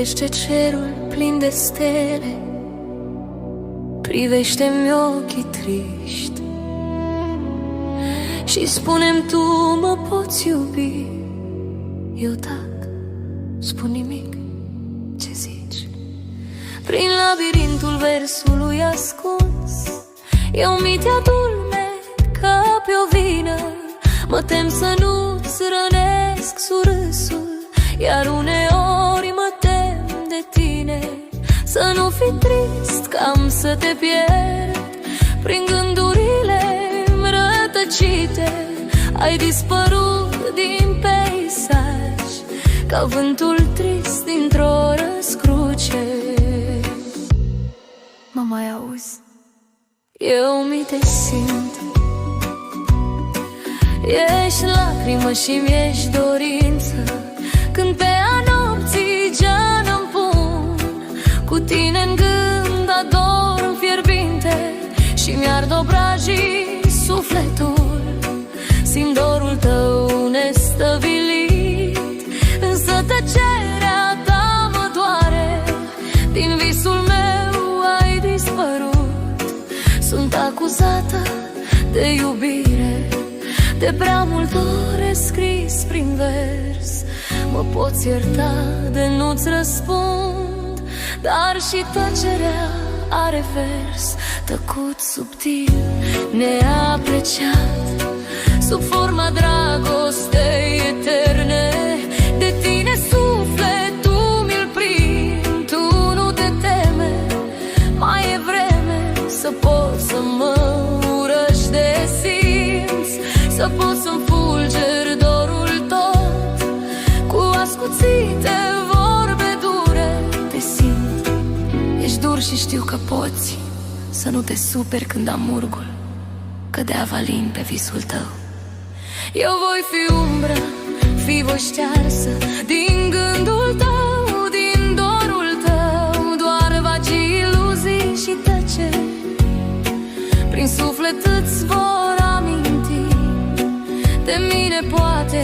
Privește cerul plin de stele, privește-mi ochii triști și spune-mi tu, mă poți iubi? Eu tac, spun nimic, ce zici? Prin labirintul versului ascuns, eu mi te adulmec ca pe o vină. Mă tem să nu-ți rănesc surâsul, iar uneori mă tem de tine. Să nu fii trist că am să te pierd prin gândurile-mi rătăcite. Ai dispărut din peisaj ca vântul trist dintr-o răscruce. Mă mai auzi? Eu mi te simt. Ești lacrimă și-mi ești dorință, când pe a nopții geană-mi pun. Cu tine-n gând ador fierbinte și mi-ard obrajii sufletul. Simt dorul tău nestăvilit, însă tăcerea ta mă doare. Din visul meu ai dispărut. Sunt acuzată de iubire, de prea mult ore scris prin vers. Mă poți ierta de nu-ți răspund, dar și tăcerea are vers. Tăcut subtil, neapreciat, sub forma dragostei eterne. De tine sufletul mi-l prind, tu nu te teme. Mai e vreme să poți să mă urăști de simți, să poți să-mi fulger dorul tot cu ascuțite vorbe dure. Te simt, ești dur și știu că poți să nu te superi când am murgul cădea valin pe visul tău. Eu voi fi umbră, fi voi ștearsă din gândul tău, din dorul tău. Doar vagi iluzii și tăceri prin suflet îți vor aminti de mine, poate